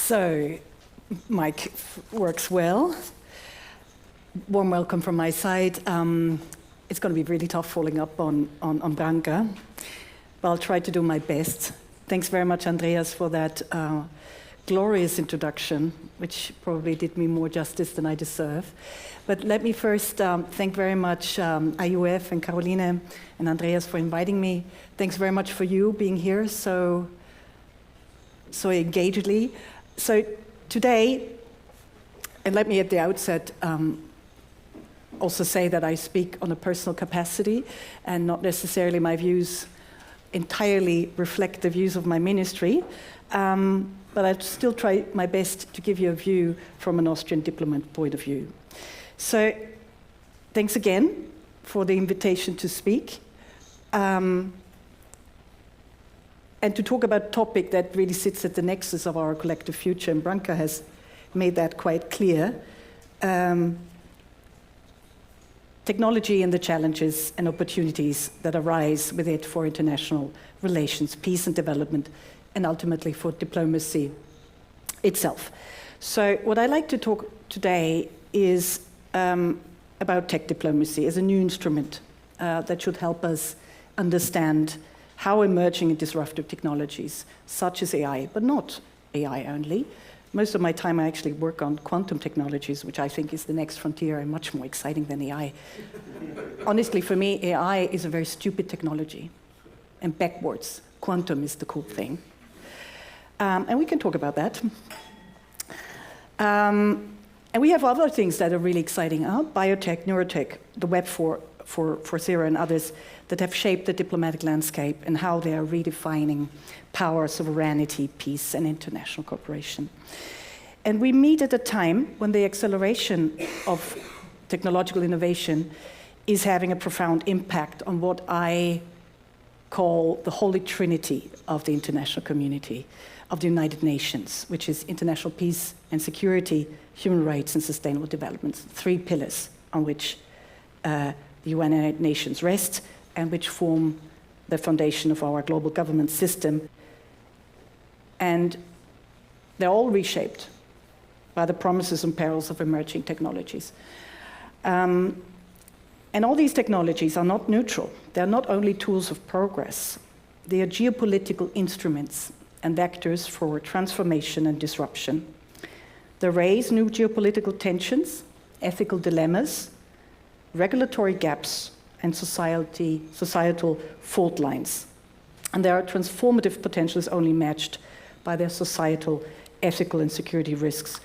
So, mic works well. Warm welcome from my side. It's going to be really tough following up on Branka, but I'll try to do my best. Thanks very much, Andreas, for that glorious introduction, which probably did me more justice than I deserve. But let me first thank very much IUF and Caroline and Andreas for inviting me. Thanks very much for you being here so engagedly. So today, and let me at the outset also say that I speak on a personal capacity and not necessarily my views entirely reflect the views of my ministry, but I'll still try my best to give you a view from an Austrian diplomat point of view. So thanks again for the invitation to speak and to talk about a topic that really sits at the nexus of our collective future, and Branka has made that quite clear. Technology and the challenges and opportunities that arise with it for international relations, peace and development, and ultimately for diplomacy itself. So what I'd like to talk today is about tech diplomacy as a new instrument that should help us understand how emerging and disruptive technologies, such as AI, but not AI only. Most of my time I actually work on quantum technologies, which I think is the next frontier and much more exciting than AI. Honestly, for me, AI is a very stupid technology. And backwards, quantum is the cool thing. And we can talk about that. And we have other things that are really exciting. Biotech, neurotech, the Web 4.0 and others that have shaped the diplomatic landscape and how they are redefining power, sovereignty, peace, and international cooperation. And we meet at a time when the acceleration of technological innovation is having a profound impact on what I call the holy trinity of the international community, of the United Nations, which is international peace and security, human rights, and sustainable development, three pillars on which the United Nations rest and which form the foundation of our global government system. And they're all reshaped by the promises and perils of emerging technologies. And all these technologies are not neutral. They're not only tools of progress. They are geopolitical instruments and vectors for transformation and disruption. They raise new geopolitical tensions, ethical dilemmas, regulatory gaps, and societal fault lines. And their transformative potential is only matched by their societal, ethical, and security risks,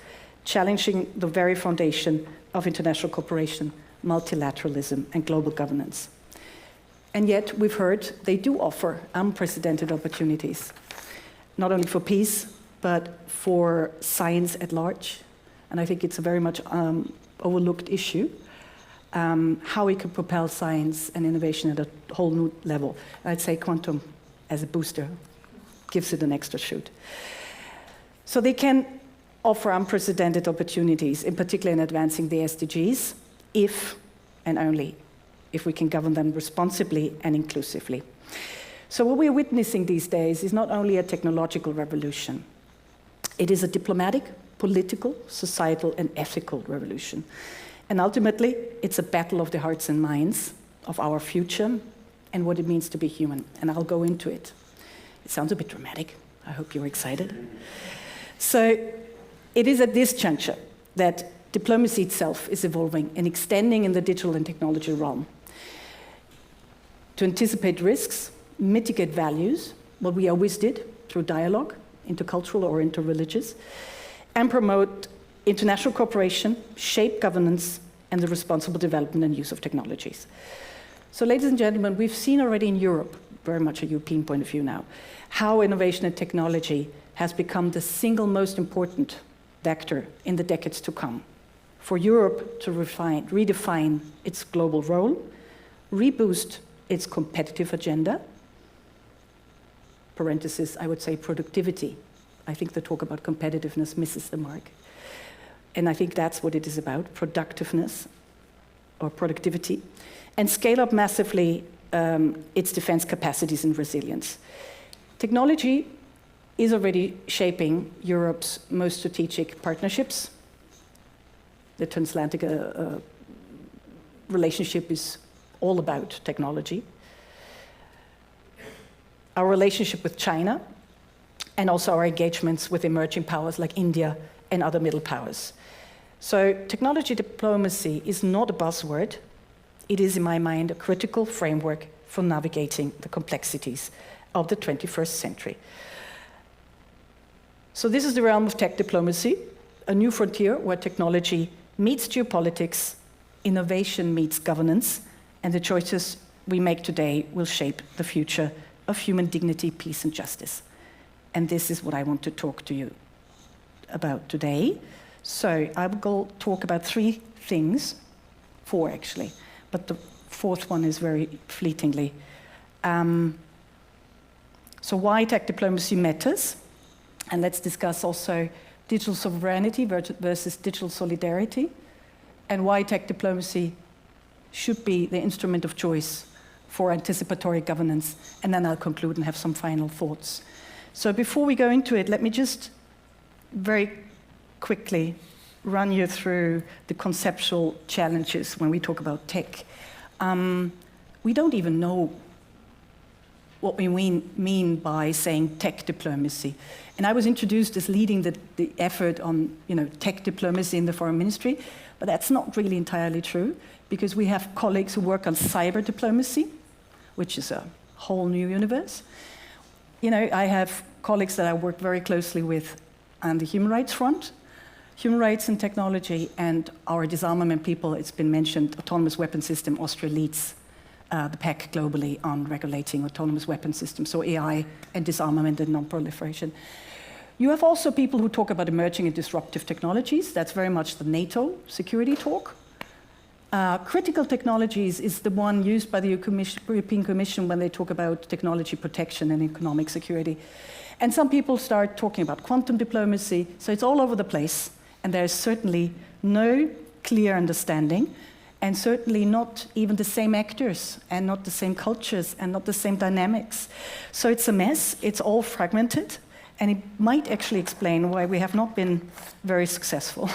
challenging the very foundation of international cooperation, multilateralism, and global governance. And yet, we've heard they do offer unprecedented opportunities, not only for peace, but for science at large. And I think it's a very much overlooked issue. How we can propel science and innovation at a whole new level. I'd say quantum as a booster gives it an extra shoot. So they can offer unprecedented opportunities, in particular in advancing the SDGs, if and only if we can govern them responsibly and inclusively. So what we're witnessing these days is not only a technological revolution, it is a diplomatic, political, societal, and ethical revolution. And ultimately, it's a battle of the hearts and minds of our future and what it means to be human. And I'll go into it. It sounds a bit dramatic. I hope you're excited. So it is at this juncture that diplomacy itself is evolving and extending in the digital and technology realm. To anticipate risks, mitigate values, what we always did through dialogue, intercultural or interreligious, and promote international cooperation, shape governance, and the responsible development and use of technologies. So ladies and gentlemen, we've seen already in Europe, very much a European point of view now, how innovation and technology has become the single most important vector in the decades to come for Europe to redefine its global role, reboost its competitive agenda, parenthesis, I would say productivity. I think the talk about competitiveness misses the mark. And I think that's what it is about, productiveness or productivity, and scale up massively its defense capacities and resilience. Technology is already shaping Europe's most strategic partnerships. The transatlantic relationship is all about technology. Our relationship with China, and also our engagements with emerging powers like India and other middle powers. So technology diplomacy is not a buzzword. It is, in my mind, a critical framework for navigating the complexities of the 21st century. So this is the realm of tech diplomacy, a new frontier where technology meets geopolitics, innovation meets governance, and the choices we make today will shape the future of human dignity, peace, and justice. And this is what I want to talk to you about today. So I will talk about 3 things, 4 actually, but the 4th one is very fleetingly. So why tech diplomacy matters, and let's discuss also digital sovereignty versus digital solidarity, and why tech diplomacy should be the instrument of choice for anticipatory governance, and then I'll conclude and have some final thoughts. So before we go into it, let me just very quickly run you through the conceptual challenges when we talk about tech. We don't even know what we mean by saying tech diplomacy. And I was introduced as leading the effort on tech diplomacy in the Foreign Ministry, but that's not really entirely true, because we have colleagues who work on cyber diplomacy, which is a whole new universe. I have colleagues that I work very closely with on the human rights front, human rights and technology, and our disarmament people. It's been mentioned, autonomous weapon system. Austria leads the pack globally on regulating autonomous weapon systems, so AI and disarmament and non-proliferation. You have also people who talk about emerging and disruptive technologies. That's very much the NATO security talk. Critical technologies is the one used by the European Commission when they talk about technology protection and economic security. And some people start talking about quantum diplomacy, so it's all over the place, and there's certainly no clear understanding, and certainly not even the same actors, and not the same cultures, and not the same dynamics. So it's a mess, it's all fragmented, and it might actually explain why we have not been very successful,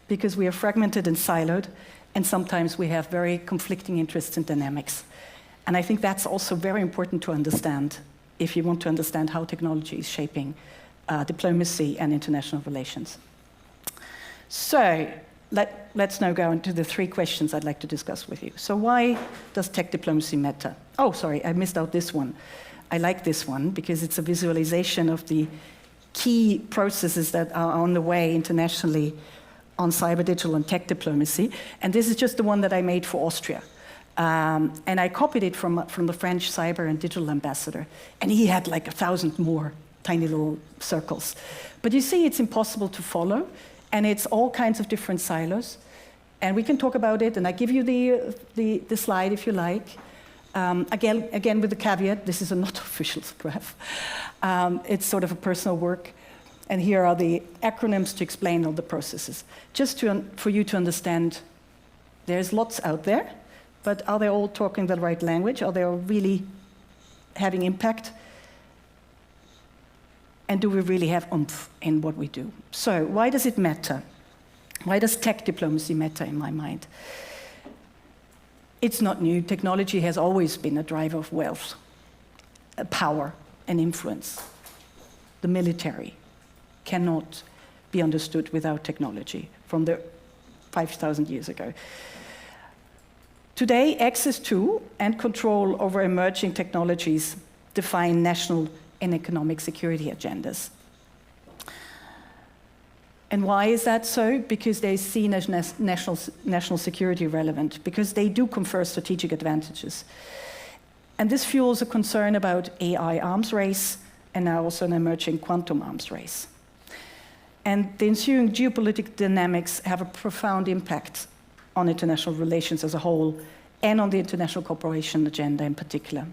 because we are fragmented and siloed, and sometimes we have very conflicting interests and dynamics. And I think that's also very important to understand if you want to understand how technology is shaping diplomacy and international relations. So let's now go into the 3 questions I'd like to discuss with you. So why does tech diplomacy matter? Oh, sorry, I missed out this one. I like this one because it's a visualization of the key processes that are on the way internationally on cyber, digital, and tech diplomacy. And this is just the one that I made for Austria. And I copied it from the French cyber and digital ambassador. And he had like 1,000 more tiny little circles. But you see, it's impossible to follow. And it's all kinds of different silos. And we can talk about it. And I give you the slide if you like. Again, with the caveat, this is a not official graph. It's sort of a personal work. And here are the acronyms to explain all the processes. Just for you to understand, there's lots out there, but are they all talking the right language? Are they all really having impact? And do we really have oomph in what we do? So why does it matter? Why does tech diplomacy matter in my mind? It's not new. Technology has always been a driver of wealth, power, and influence. The military cannot be understood without technology from the 5,000 years ago. Today, access to and control over emerging technologies define national and economic security agendas. And why is that so? Because they're seen as national security relevant, because they do confer strategic advantages. And this fuels a concern about AI arms race, and now also an emerging quantum arms race. And the ensuing geopolitical dynamics have a profound impact on international relations as a whole, and on the international cooperation agenda in particular.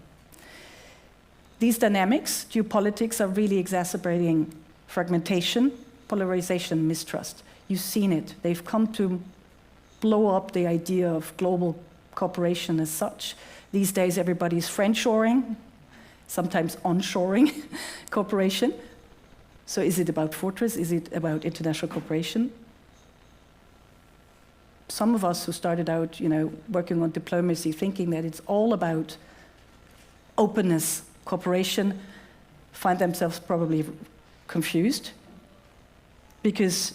These dynamics, geopolitics, are really exacerbating fragmentation, polarization, mistrust. You've seen it. They've come to blow up the idea of global cooperation as such. These days, everybody's friendshoring, sometimes onshoring cooperation. So is it about fortress? Is it about international cooperation? Some of us who started out, working on diplomacy, thinking that it's all about openness, cooperation, find themselves probably confused, because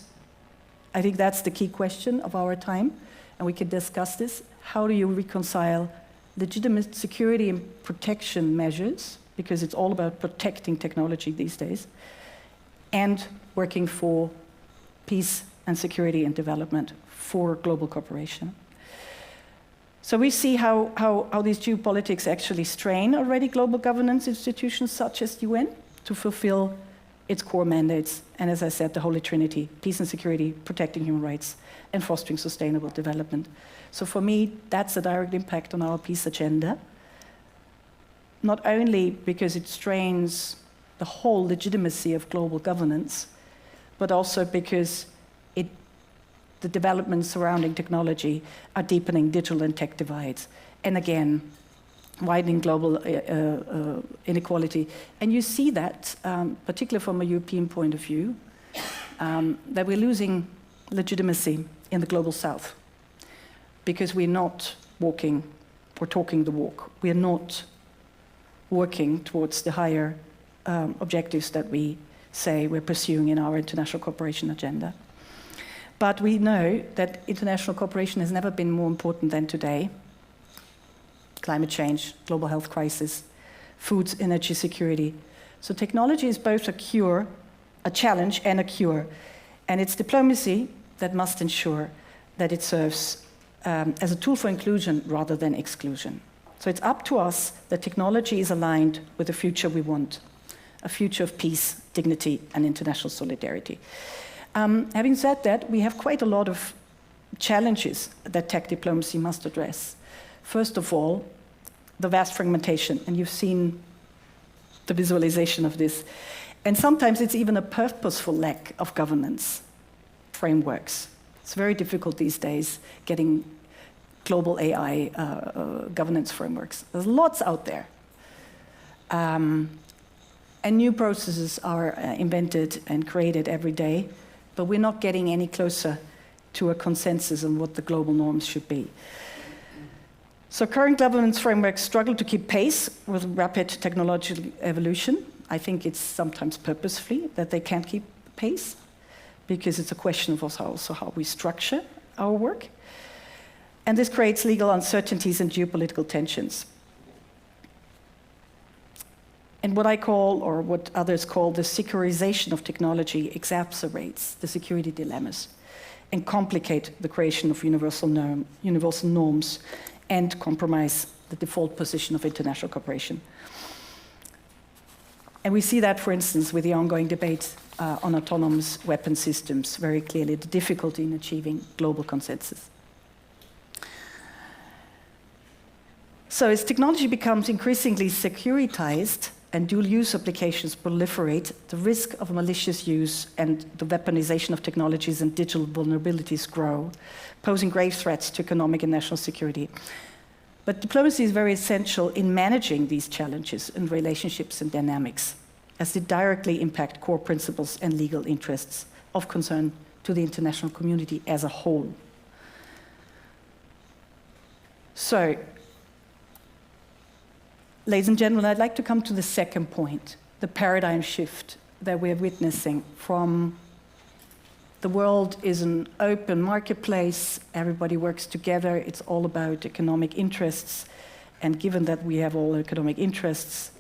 I think that's the key question of our time, and we can discuss this. How do you reconcile legitimate security and protection measures, because it's all about protecting technology these days, and working for peace and security and development for global cooperation? So we see how these geopolitics actually strain already global governance institutions such as the UN to fulfill its core mandates, and as I said, the Holy Trinity: peace and security, protecting human rights, and fostering sustainable development. So for me, that's a direct impact on our peace agenda, not only because it strains the whole legitimacy of global governance, but also because the developments surrounding technology are deepening digital and tech divides, and again, widening global inequality. And you see that, particularly from a European point of view, that we're losing legitimacy in the global south, because we're not walking or talking the walk. We're not working towards the higher objectives that we say we're pursuing in our international cooperation agenda. But we know that international cooperation has never been more important than today. Climate change, global health crisis, food, energy security. So technology is both a cure, a challenge, and a cure. And it's diplomacy that must ensure that it serves as a tool for inclusion rather than exclusion. So it's up to us that technology is aligned with the future we want, a future of peace, dignity, and international solidarity. Having said that, we have quite a lot of challenges that tech diplomacy must address. First of all, the vast fragmentation, and you've seen the visualization of this. And sometimes it's even a purposeful lack of governance frameworks. It's very difficult these days getting global AI governance frameworks. There's lots out there. And new processes are invented and created every day, but we're not getting any closer to a consensus on what the global norms should be. So current governance frameworks struggle to keep pace with rapid technological evolution. I think it's sometimes purposefully that they can't keep pace, because it's a question of also how we structure our work. And this creates legal uncertainties and geopolitical tensions. And what I call, or what others call, the securization of technology exacerbates the security dilemmas and complicate the creation of universal norms and compromise the default position of international cooperation. And we see that, for instance, with the ongoing debate on autonomous weapon systems, very clearly, the difficulty in achieving global consensus. So as technology becomes increasingly securitized and dual-use applications proliferate, the risk of malicious use and the weaponization of technologies and digital vulnerabilities grow, posing grave threats to economic and national security. But diplomacy is very essential in managing these challenges in relationships and dynamics, as they directly impact core principles and legal interests of concern to the international community as a whole. So, ladies and gentlemen, I'd like to come to the second point, the paradigm shift that we're witnessing from the world is an open marketplace, everybody works together, it's all about economic interests, and given that we have all economic interests,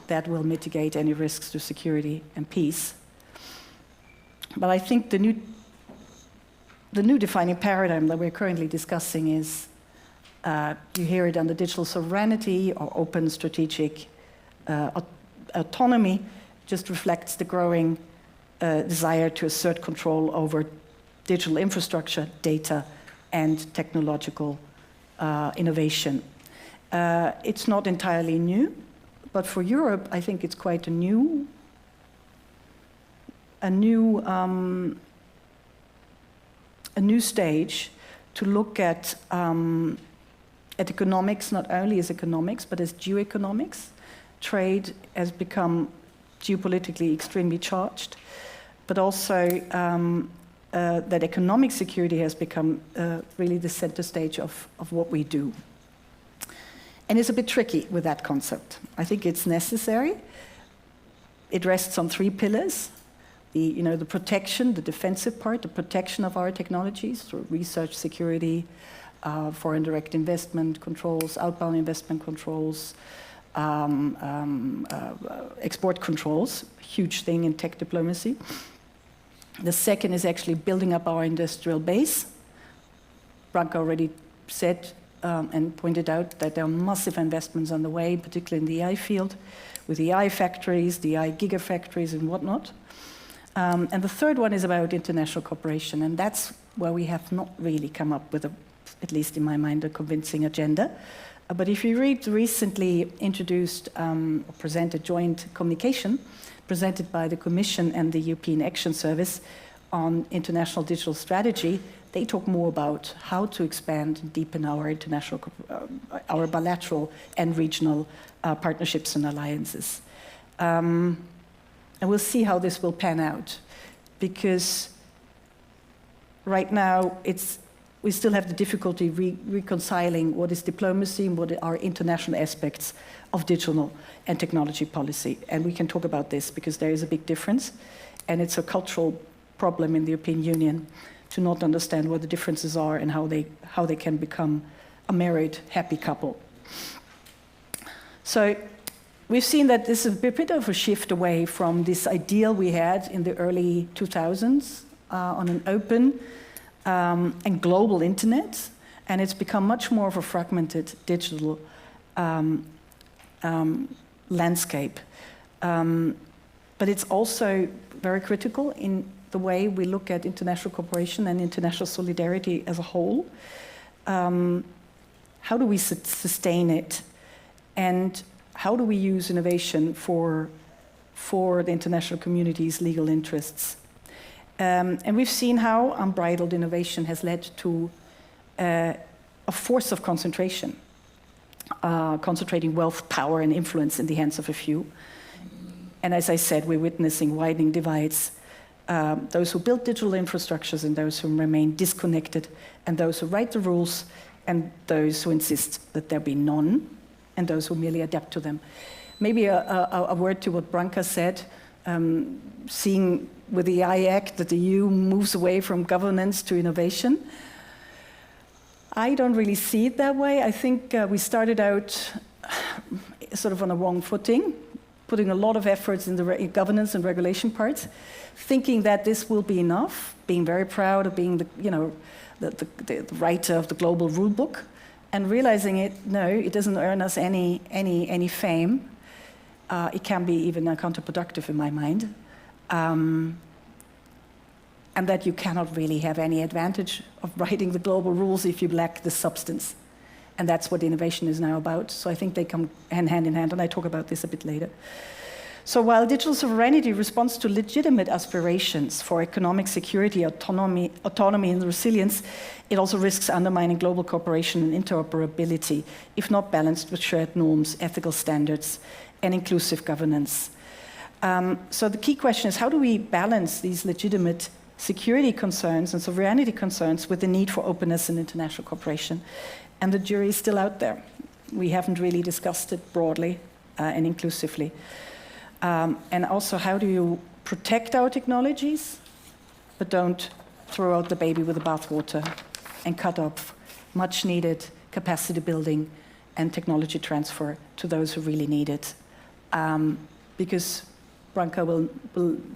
that will mitigate any risks to security and peace. But I think the new defining paradigm that we're currently discussing is, you hear it under digital sovereignty or open strategic autonomy, just reflects the growing desire to assert control over digital infrastructure, data, and technological innovation. It's not entirely new, but for Europe, I think it's quite a new stage to look at economics, not only as economics, but as geoeconomics. Trade has become geopolitically extremely charged, but also that economic security has become really the center stage of what we do. And it's a bit tricky with that concept. I think it's necessary. It rests on 3 pillars. The protection, the defensive part, the protection of our technologies through research, security, foreign direct investment controls, outbound investment controls, export controls, huge thing in tech diplomacy. The second is actually building up our industrial base. Branka already said and pointed out that there are massive investments on the way, particularly in the AI field, with the AI factories, the AI gigafactories and whatnot. And the third one is about international cooperation, and that's where we have not really come up with, at least in my mind, a convincing agenda. But if you read the recently introduced or presented joint communication presented by the Commission and the European Action Service on international digital strategy, they talk more about how to expand and deepen our international, our bilateral and regional partnerships and alliances. And we'll see how this will pan out, because right now we still have the difficulty reconciling what is diplomacy and what are international aspects of digital and technology policy. And we can talk about this because there is a big difference, and it's a cultural problem in the European Union to not understand what the differences are and how they can become a married, happy couple. So we've seen that this is a bit of a shift away from this ideal we had in the early 2000s on an open and global internet, and it's become much more of a fragmented digital landscape. But it's also very critical in the way we look at international cooperation and international solidarity as a whole. How do we sustain it? And how do we use innovation for the international community's legal interests? And we've seen how unbridled innovation has led to a force of concentration, concentrating wealth, power, and influence in the hands of a few. And as I said, we're witnessing widening divides, those who build digital infrastructures and those who remain disconnected, and those who write the rules and those who insist that there be none, and those who merely adapt to them. Maybe a word to what Branka said, seeing with the AI Act that the EU moves away from governance to innovation. I don't really see it that way. I think we started out sort of on a wrong footing, putting a lot of efforts in the governance and regulation parts, thinking that this will be enough, being very proud of being the writer of the global rule book, and realizing it doesn't earn us any fame. It can be even counterproductive in my mind. And that you cannot really have any advantage of writing the global rules if you lack the substance. And that's what innovation is now about. So I think they come hand in hand, and I talk about this a bit later. So while digital sovereignty responds to legitimate aspirations for economic security, autonomy and resilience, it also risks undermining global cooperation and interoperability, if not balanced with shared norms, ethical standards, and inclusive governance. So the key question is, how do we balance these legitimate security concerns and sovereignty concerns with the need for openness and international cooperation? And the jury is still out there. We haven't really discussed it broadly and inclusively. And also, how do you protect our technologies, but don't throw out the baby with the bathwater and cut off much needed capacity building and technology transfer to those who really need it? Because Branka will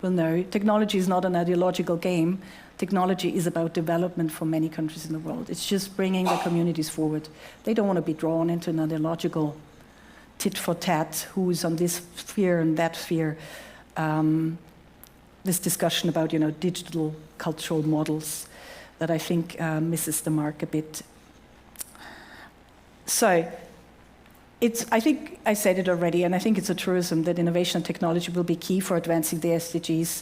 know, technology is not an ideological game. Technology is about development for many countries in the world. It's just bringing the communities forward. They don't want to be drawn into an ideological tit for tat, who's on this sphere and that sphere. This discussion about digital cultural models that I think misses the mark a bit. So I think I said it already, and I think it's a truism that innovation and technology will be key for advancing the SDGs.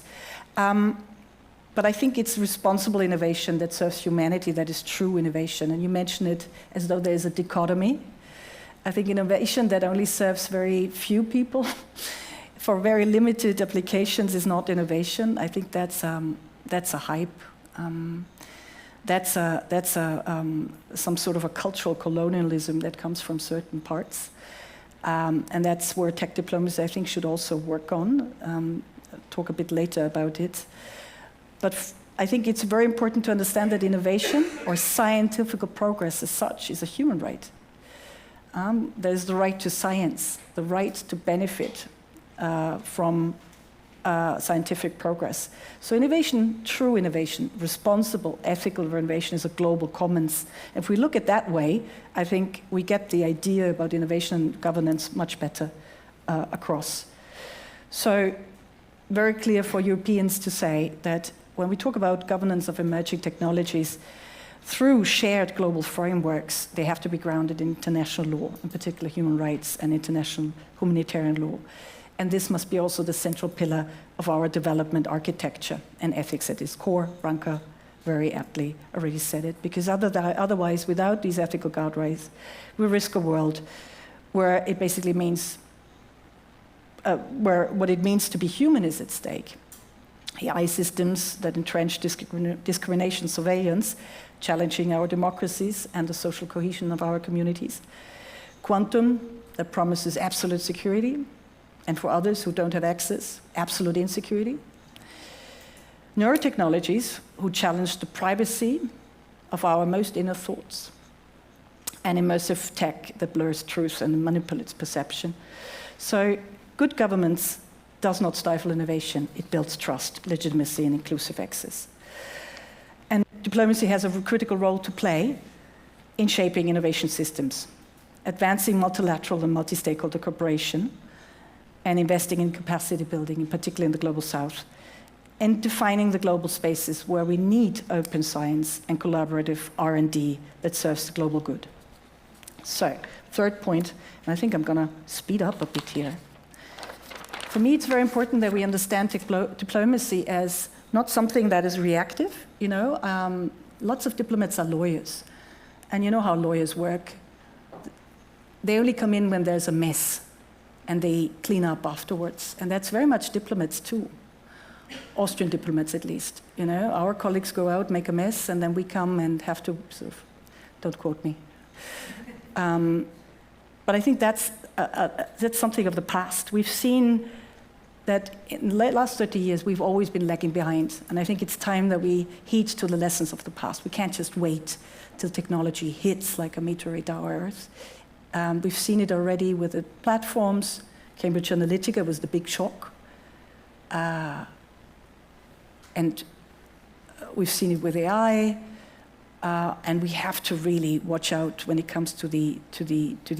But I think it's responsible innovation that serves humanity that is true innovation. And you mentioned it as though there's a dichotomy. I think innovation that only serves very few people, for very limited applications is not innovation. I think that's a hype. That's some sort of a cultural colonialism that comes from certain parts. And that's where tech diplomacy, I think, should also work on. Talk a bit later about it. But I think it's very important to understand that innovation or scientific progress as such is a human right. There's the right to science, the right to benefit from scientific progress. So innovation, true innovation, responsible, ethical innovation is a global commons. If we look at that way, I think we get the idea about innovation and governance much better across. So very clear for Europeans to say that when we talk about governance of emerging technologies, through shared global frameworks, they have to be grounded in international law, in particular human rights and international humanitarian law. And this must be also the central pillar of our development architecture and ethics at its core. Branka very aptly already said it, because otherwise, without these ethical guardrails, we risk a world where it basically means, where what it means to be human is at stake. AI systems that entrench discrimination, surveillance, challenging our democracies and the social cohesion of our communities. Quantum that promises absolute security, and for others who don't have access, absolute insecurity. Neurotechnologies who challenge the privacy of our most inner thoughts. And immersive tech that blurs truth and manipulates perception. So good governance does not stifle innovation. It builds trust, legitimacy, and inclusive access. And diplomacy has a critical role to play in shaping innovation systems, advancing multilateral and multi-stakeholder cooperation, and investing in capacity building, in particular in the Global South, and defining the global spaces where we need open science and collaborative R&D that serves the global good. So, third point, and I think I'm going to speed up a bit here. For me, it's very important that we understand diplomacy as not something that is reactive. You know, lots of diplomats are lawyers, and you know how lawyers work. They only come in when there's a mess, and they clean up afterwards. And that's very much diplomats too, Austrian diplomats at least. You know, our colleagues go out, make a mess, and then we come and have to sort of, don't quote me. But I think that's something of the past. We've seen that in the last 30 years, we've always been lagging behind. And I think it's time that we heed to the lessons of the past. We can't just wait till technology hits like a meteorite our Earth. We've seen it already with the platforms. Cambridge Analytica was the big shock. And we've seen it with AI. And we have to really watch out when it comes to the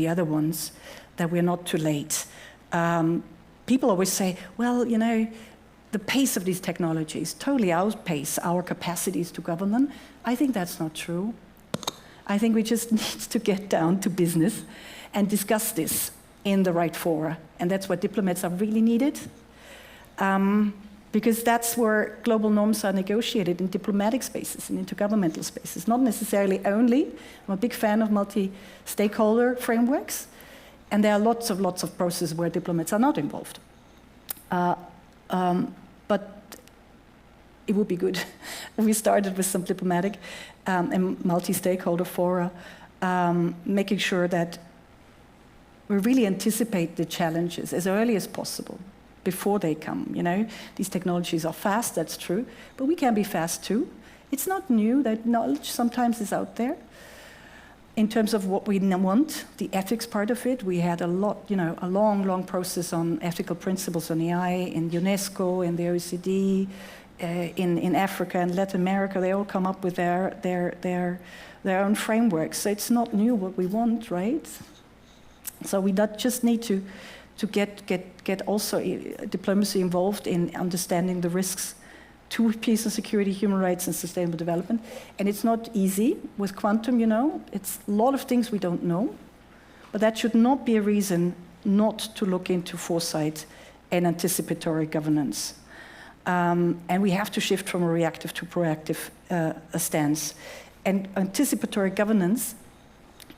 other ones, that we're not too late. People always say, well, you know, the pace of these technologies totally outpace our capacities to govern them. I think that's not true. I think we just need to get down to business and discuss this in the right fora. And that's where diplomats are really needed. Because that's where global norms are negotiated in diplomatic spaces and intergovernmental spaces, not necessarily only. I'm a big fan of multi-stakeholder frameworks, and there are lots of processes where diplomats are not involved. But it would be good if we started with some diplomatic and multi-stakeholder fora, making sure that we really anticipate the challenges as early as possible, before they come. You know, these technologies are fast, that's true, but we can be fast too. It's not new, that knowledge sometimes is out there. In terms of what we want, the ethics part of it, we had a lot, you know, a long process on ethical principles on AI in UNESCO, in the OECD, in Africa and Latin America. They all come up with their own frameworks. So it's not new what we want, right? So we just need to get also diplomacy involved in understanding the risks to peace and security, human rights, and sustainable development. And it's not easy with quantum, you know. It's a lot of things we don't know, but that should not be a reason not to look into foresight and anticipatory governance. And we have to shift from a reactive to proactive stance. And anticipatory governance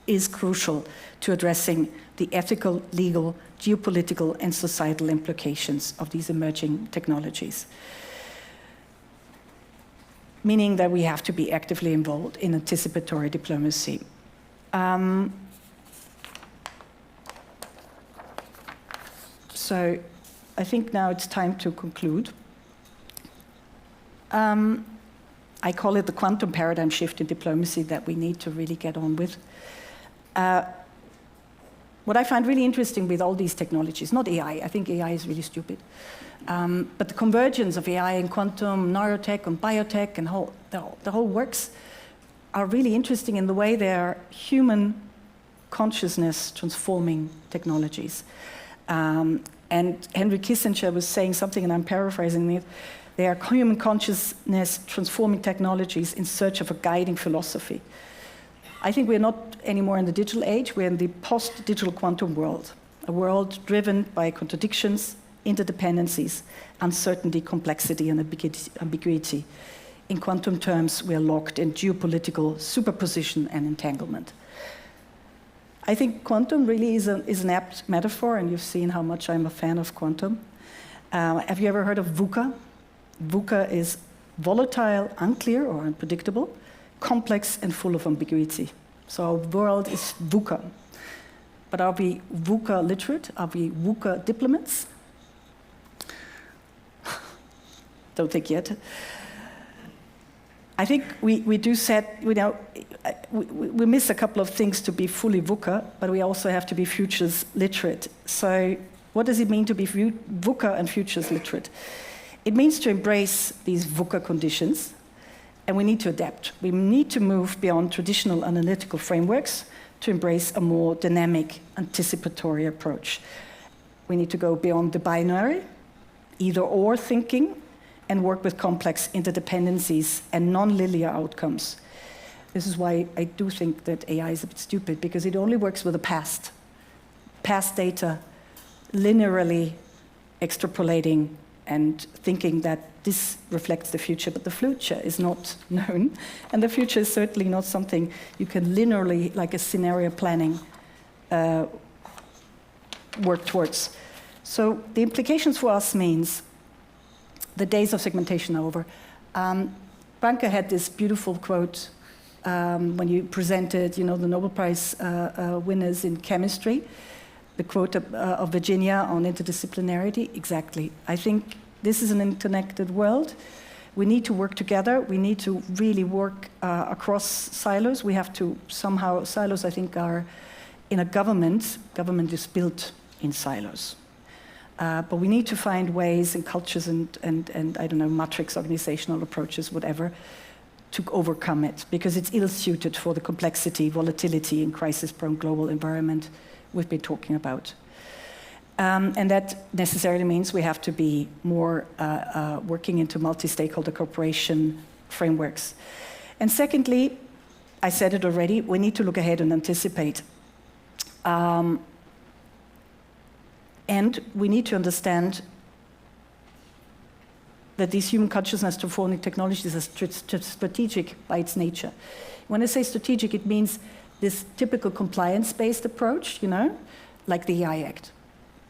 is crucial to addressing the ethical, legal, geopolitical, and societal implications of these emerging technologies. Meaning that we have to be actively involved in anticipatory diplomacy. So I think now it's time to conclude. I call it the quantum paradigm shift in diplomacy that we need to really get on with. What I find really interesting with all these technologies, not AI, I think AI is really stupid, but the convergence of AI and quantum, neurotech and biotech and the whole works are really interesting in the way they are human consciousness transforming technologies. And Henry Kissinger was saying something, and I'm paraphrasing it, they are human consciousness transforming technologies in search of a guiding philosophy. I think we're not anymore in the digital age, we're in the post-digital quantum world, a world driven by contradictions, interdependencies, uncertainty, complexity, and ambiguity. In quantum terms, we are locked in geopolitical superposition and entanglement. I think quantum really is an apt metaphor, and you've seen how much I'm a fan of quantum. Have you ever heard of VUCA? VUCA is volatile, unclear, or unpredictable, complex, and full of ambiguity. So our world is VUCA. But are we VUCA literate? Are we VUCA diplomats? Don't think yet. I think we do set, we miss a couple of things to be fully VUCA, but we also have to be futures literate. So what does it mean to be VUCA and futures literate? It means to embrace these VUCA conditions, and we need to adapt. We need to move beyond traditional analytical frameworks to embrace a more dynamic, anticipatory approach. We need to go beyond the binary, either-or thinking, and work with complex interdependencies and non-linear outcomes. This is why I do think that AI is a bit stupid, because it only works with the past data, linearly extrapolating and thinking that this reflects the future, but the future is not known, and the future is certainly not something you can linearly, like a scenario planning, work towards. So the implications for us means the days of segmentation are over. Branka had this beautiful quote when you presented, the Nobel Prize winners in chemistry, the quote of Virginia on interdisciplinarity. Exactly. I think this is an interconnected world. We need to work together. We need to really work across silos. We have to somehow, silos I think are in a government is built in silos. But we need to find ways and cultures and I don't know, matrix organizational approaches, whatever, to overcome it, because it's ill-suited for the complexity, volatility, and crisis-prone global environment we've been talking about. And that necessarily means we have to be more working into multi-stakeholder cooperation frameworks. And secondly, I said it already, we need to look ahead and anticipate. And we need to understand that these human consciousness transforming technologies are strategic by its nature. When I say strategic, it means this typical compliance-based approach, like the AI Act.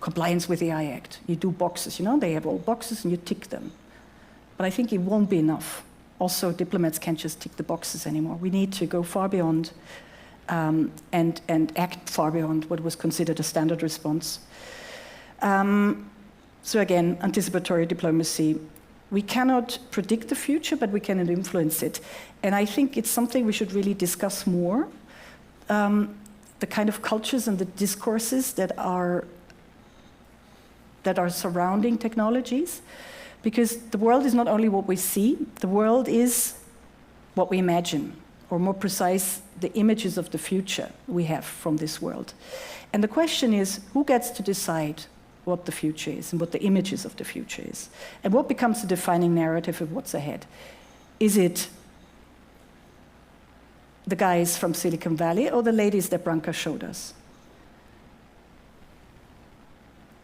Compliance with the AI Act. You do boxes, they have all boxes and you tick them. But I think it won't be enough. Also, diplomats can't just tick the boxes anymore. We need to go far beyond and act far beyond what was considered a standard response. So again, anticipatory diplomacy. We cannot predict the future, but we can influence it. And I think it's something we should really discuss more. The kind of cultures and the discourses that are surrounding technologies. Because the world is not only what we see, the world is what we imagine, or more precise, the images of the future we have from this world. And the question is, who gets to decide what the future is and what the images of the future is? And what becomes the defining narrative of what's ahead? Is it the guys from Silicon Valley or the ladies that Branka showed us?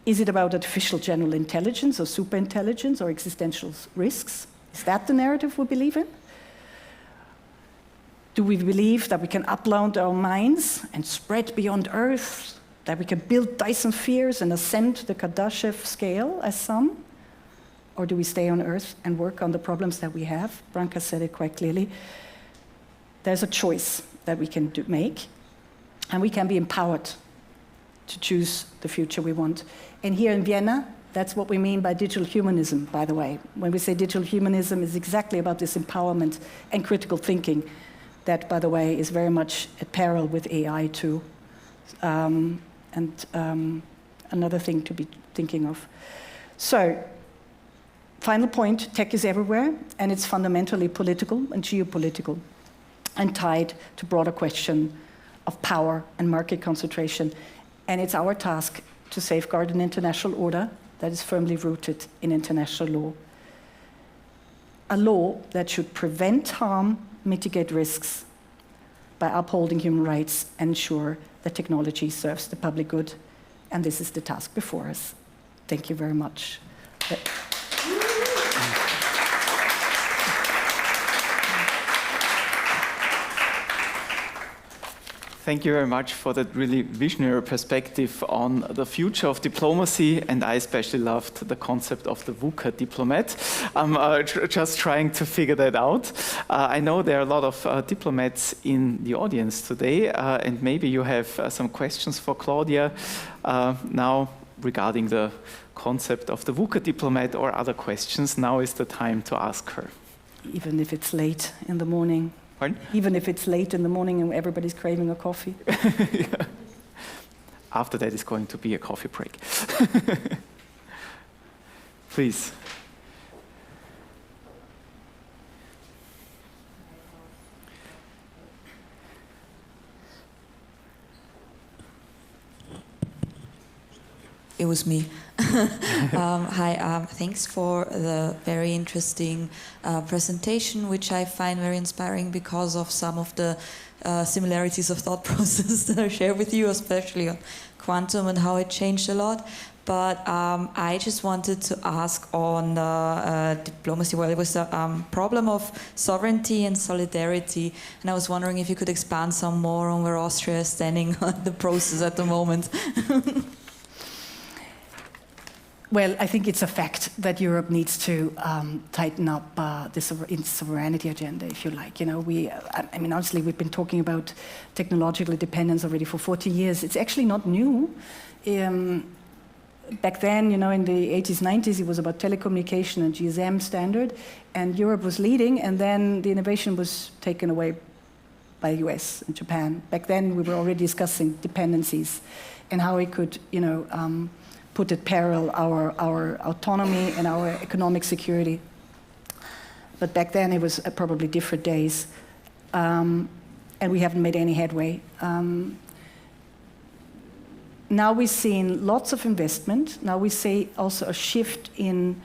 Is it about artificial general intelligence or superintelligence or existential risks? Is that the narrative we believe in? Do we believe that we can upload our minds and spread beyond Earth, that we can build Dyson spheres and ascend to the Kardashev scale as some? Or do we stay on Earth and work on the problems that we have? Branka said it quite clearly. There's a choice that we can make, and we can be empowered to choose the future we want. And here in Vienna, that's what we mean by digital humanism, by the way. When we say digital humanism, it's exactly about this empowerment and critical thinking that, by the way, is very much at peril with AI too. Another thing to be thinking of. So, final point, tech is everywhere, and it's fundamentally political and geopolitical, and tied to broader question of power and market concentration. And it's our task to safeguard an international order that is firmly rooted in international law. A law that should prevent harm, mitigate risks by upholding human rights and ensure that technology serves the public good. And this is the task before us. Thank you very much. Thank you very much for that really visionary perspective on the future of diplomacy, and I especially loved the concept of the VUCA diplomat. I'm just trying to figure that out. I know there are a lot of diplomats in the audience today, and maybe you have some questions for Claudia now regarding the concept of the VUCA diplomat or other questions. Now is the time to ask her. Even if it's late in the morning. Pardon? Even if it's late in the morning and everybody's craving a coffee. Yeah. After that is going to be a coffee break. Please. It was me. Hi, thanks for the very interesting presentation, which I find very inspiring because of some of the similarities of thought process that I share with you, especially on quantum and how it changed a lot. But I just wanted to ask on diplomacy. Well, it was a problem of sovereignty and solidarity, and I was wondering if you could expand some more on where Austria is standing on the process at the moment. Well, I think it's a fact that Europe needs to tighten up the sovereignty agenda, if you like. You know, I mean, honestly, we've been talking about technological dependence already for 40 years. It's actually not new. Back then, you know, in the 80s, 90s, it was about telecommunication and GSM standard, and Europe was leading, and then the innovation was taken away by the US and Japan. Back then, we were already discussing dependencies and how we could, you know, put at peril our autonomy and our economic security. But back then it was probably different days, and we haven't made any headway. Now we've seen lots of investment. Now we see also a shift in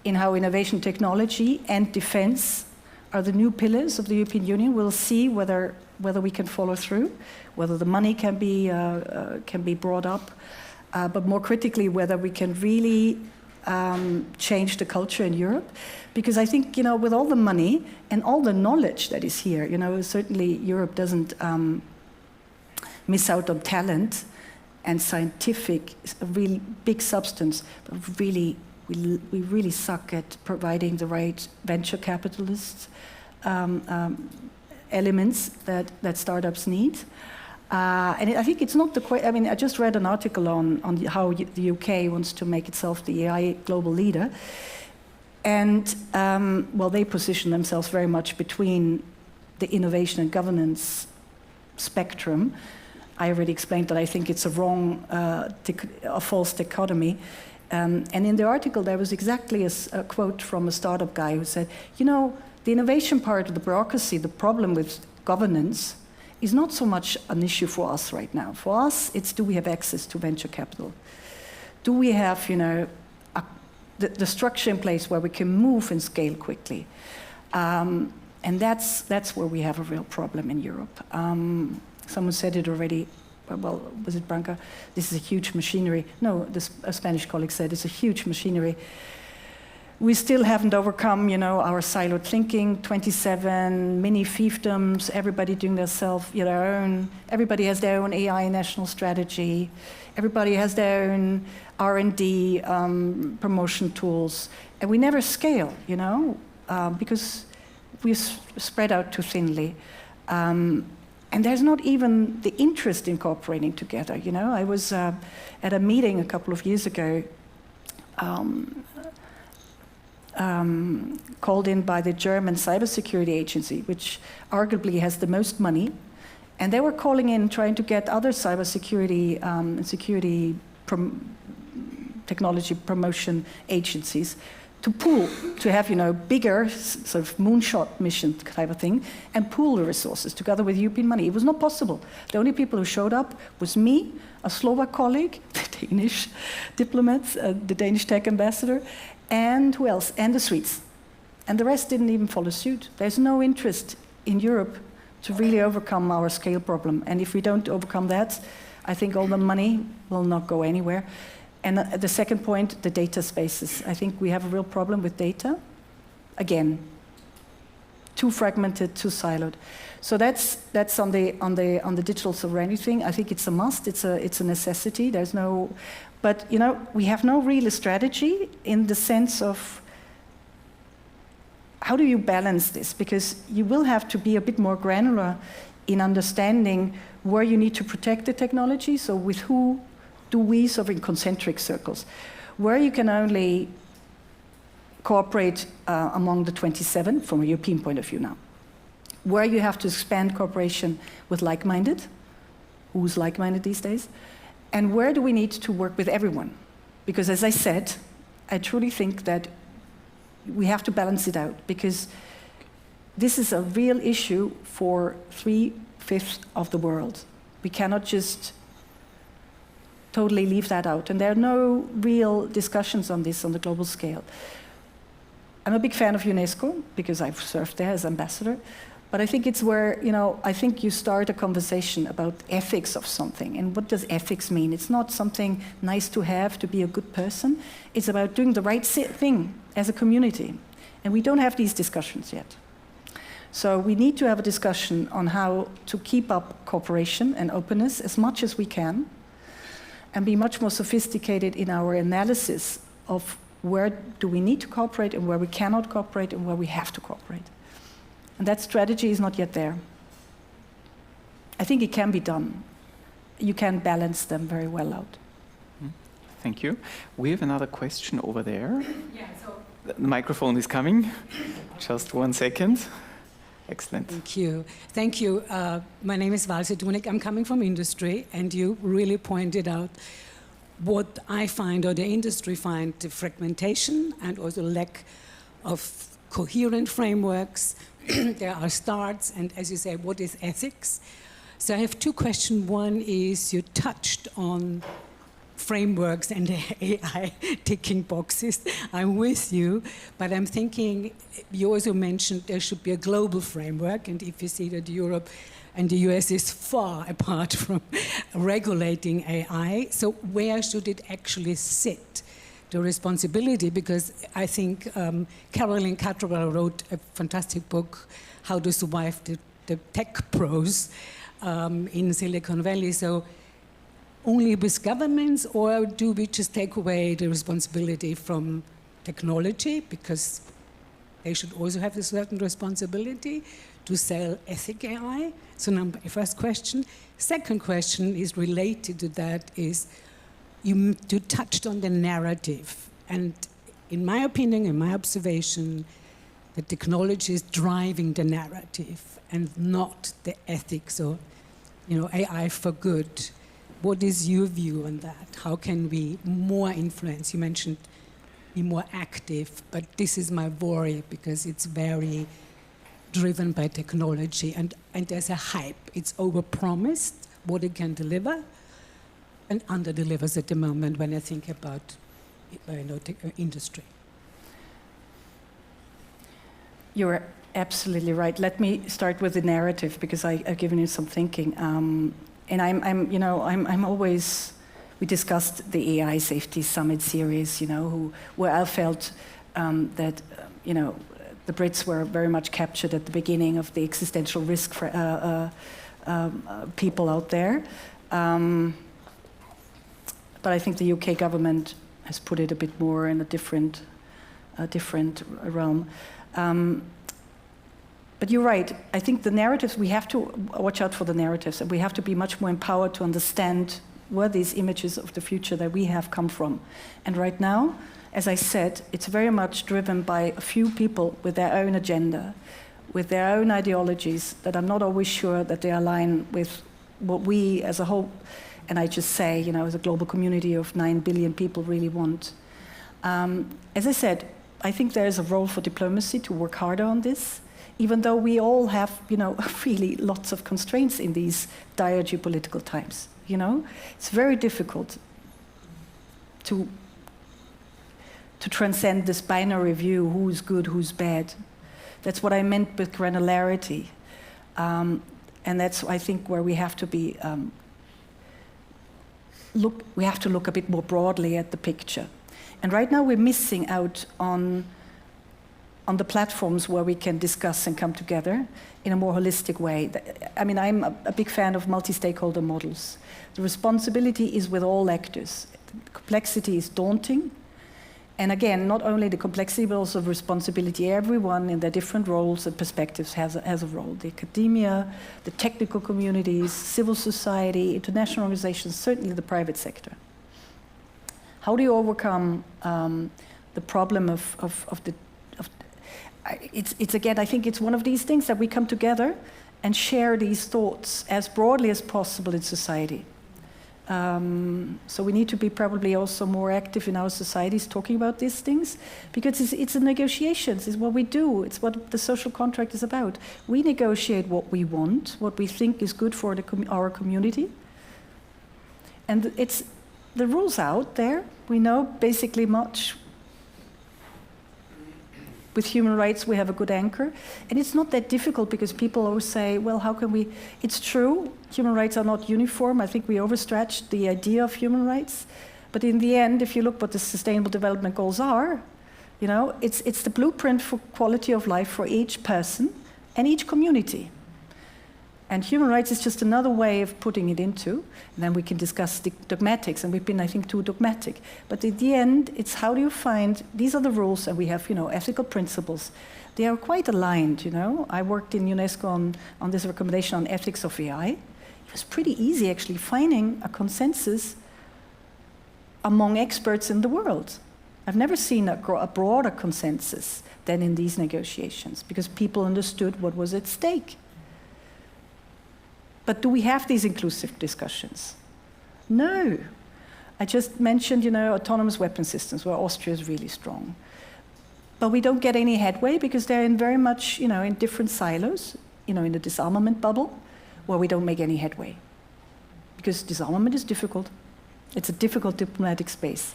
how innovation, technology, and defense are the new pillars of the European Union. We'll see whether we can follow through, whether the money can be brought up. But more critically, whether we can really change the culture in Europe. Because I think, you know, with all the money and all the knowledge that is here, you know, certainly Europe doesn't miss out on talent and scientific, really big substance. But really, we really suck at providing the right venture capitalist elements that startups need. And I think it's not I mean, I just read an article on how the UK wants to make itself the AI global leader. And, well, they position themselves very much between the innovation and governance spectrum. I already explained that I think it's a false dichotomy. And in the article, there was exactly a quote from a startup guy who said, you know, the innovation part of the bureaucracy, the problem with governance, is not so much an issue for us right now. For us, it's do we have access to venture capital? Do we have, you know, the structure in place where we can move and scale quickly? And that's where we have a real problem in Europe. Someone said it already, well, was it Branka? This is a huge machinery. No, a Spanish colleague said it's a huge machinery We still haven't overcome, our siloed thinking, 27 mini fiefdoms, everybody doing their own. Everybody has their own AI national strategy. Everybody has their own R&D promotion tools. And we never scale, because we spread out too thinly. And there's not even the interest in cooperating together, I was at a meeting a couple of years ago, called in by the German cybersecurity agency, which arguably has the most money. And they were calling in, trying to get other cybersecurity security technology promotion agencies to pool, to have bigger sort of moonshot mission type of thing, and pool the resources together with European money. It was not possible. The only people who showed up was me, a Slovak colleague, the Danish diplomats, the Danish tech ambassador, and who else? And the Swedes. And the rest didn't even follow suit. There's no interest in Europe to really overcome our scale problem. And if we don't overcome that, I think all the money will not go anywhere. And the second point, the data spaces. I think we have a real problem with data. Again, too fragmented, too siloed. So that's on the digital sovereignty thing. I think it's a must. It's a necessity. There's no, but we have no real strategy in the sense of how do you balance this? Because you will have to be a bit more granular in understanding where you need to protect the technology. So with who do we sort of in concentric circles, where you can only cooperate among the 27 from a European point of view now, where you have to expand cooperation with like-minded, who's like-minded these days, and where do we need to work with everyone? Because as I said, I truly think that we have to balance it out, because this is a real issue for 3/5 of the world. We cannot just totally leave that out. And there are no real discussions on this on the global scale. I'm a big fan of UNESCO, because I've served there as ambassador. But I think it's where, I think you start a conversation about ethics of something. And what does ethics mean? It's not something nice to have to be a good person. It's about doing the right thing as a community. And we don't have these discussions yet. So we need to have a discussion on how to keep up cooperation and openness as much as we can, and be much more sophisticated in our analysis of where do we need to cooperate and where we cannot cooperate and where we have to cooperate. And that strategy is not yet there. I think it can be done. You can balance them very well out. Thank you. We have another question over there. Yeah, so The microphone is coming. Just 1 second. Excellent. thank you. Thank you. My name is Valse Dunik. I'm coming from industry, and you really pointed out what I find, or the industry find, the fragmentation and also lack of coherent frameworks. There are starts, and as you say, what is ethics? So I have 2 questions. One is, you touched on frameworks and AI ticking boxes. I'm with you, but I'm thinking, you also mentioned there should be a global framework, and if you see that Europe and the US is far apart from regulating AI, so where should it actually sit, the responsibility? Because I think Caroline Cattrall wrote a fantastic book, How to Survive the Tech Pros in Silicon Valley. So only with governments, or do we just take away the responsibility from technology, because they should also have a certain responsibility to sell ethic AI? So first question. Second question is related to that, is you touched on the narrative. And in my opinion, in my observation, the technology is driving the narrative and not the ethics, or AI for good. What is your view on that? How can we more influence? You mentioned be more active, but this is my worry, because it's very driven by technology, and there's a hype. It's overpromised what it can deliver, and under-delivers at the moment when I think about industry. You're absolutely right. Let me start with the narrative, because I've given you some thinking. And I'm always, we discussed the AI Safety Summit series, where I felt that the Brits were very much captured at the beginning of the existential risk for people out there. But I think the UK government has put it a bit more in a different realm. But you're right. I think the narratives, we have to watch out for the narratives, and we have to be much more empowered to understand where these images of the future that we have come from. And right now, as I said, it's very much driven by a few people with their own agenda, with their own ideologies that I'm not always sure that they align with what we as a whole, and I just say, as a global community of 9 billion people really want. As I said, I think there is a role for diplomacy to work harder on this, even though we all have, really lots of constraints in these dire geopolitical times. It's very difficult to transcend this binary view, who's good, who's bad. That's what I meant with granularity. And that's, I think, where we have to be, we have to look a bit more broadly at the picture. And right now we're missing out on the platforms where we can discuss and come together in a more holistic way. I mean, I'm a big fan of multi-stakeholder models. The responsibility is with all actors. The complexity is daunting. And again, not only the complexity, but also the responsibility. Everyone in their different roles and perspectives has a role. The academia, the technical communities, civil society, international organizations, certainly the private sector. How do you overcome the problem it's again, I think it's one of these things that we come together and share these thoughts as broadly as possible in society. So we need to be probably also more active in our societies talking about these things, because it's a negotiations, it's what we do, it's what the social contract is about. We negotiate what we want, what we think is good for our community. And the rules out there, we know basically much. With human rights, we have a good anchor. And it's not that difficult, because people always say, well, how can we? It's true, human rights are not uniform. I think we overstretched the idea of human rights. But in the end, if you look what the Sustainable Development Goals are, it's the blueprint for quality of life for each person and each community. And human rights is just another way of putting it into. And then we can discuss the dogmatics, and we've been, I think, too dogmatic. But in the end, it's how do you find, these are the rules, and we have, ethical principles. They are quite aligned, I worked in UNESCO on this recommendation on ethics of AI. It was pretty easy, actually, finding a consensus among experts in the world. I've never seen a broader consensus than in these negotiations, because people understood what was at stake. But do we have these inclusive discussions? No. I just mentioned, autonomous weapon systems, where Austria is really strong. But we don't get any headway, because they're in very much, in different silos, in the disarmament bubble, where we don't make any headway. Because disarmament is difficult. It's a difficult diplomatic space.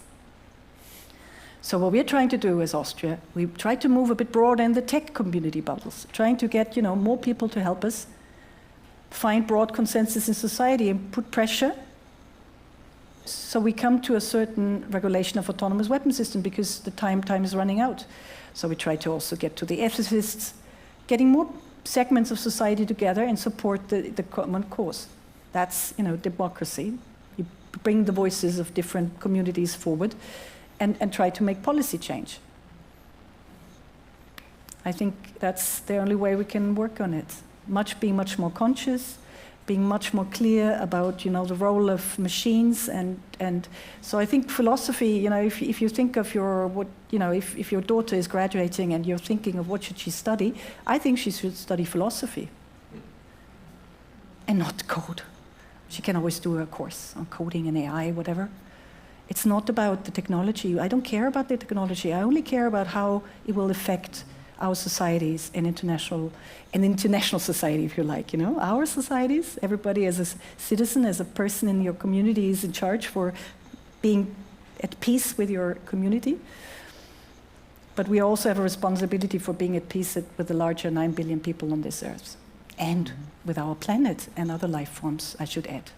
So what we're trying to do as Austria, we try to move a bit broader in the tech community bubbles, trying to get, more people to help us find broad consensus in society and put pressure so we come to a certain regulation of autonomous weapon system, because the time is running out. So we try to also get to the ethicists, getting more segments of society together and support the common cause. That's, democracy. You bring the voices of different communities forward and try to make policy change. I think that's the only way we can work on it. Being much more conscious, being much more clear about, the role of machines, and so I think philosophy, if you think of if your daughter is graduating and you're thinking of what should she study, I think she should study philosophy and not code. She can always do a course on coding and AI, whatever. It's not about the technology. I don't care about the technology. I only care about how it will affect our societies and international society, if you like, our societies, everybody as a citizen, as a person in your community is in charge for being at peace with your community. But we also have a responsibility for being at peace with the larger 9 billion people on this earth, and with our planet and other life forms, I should add.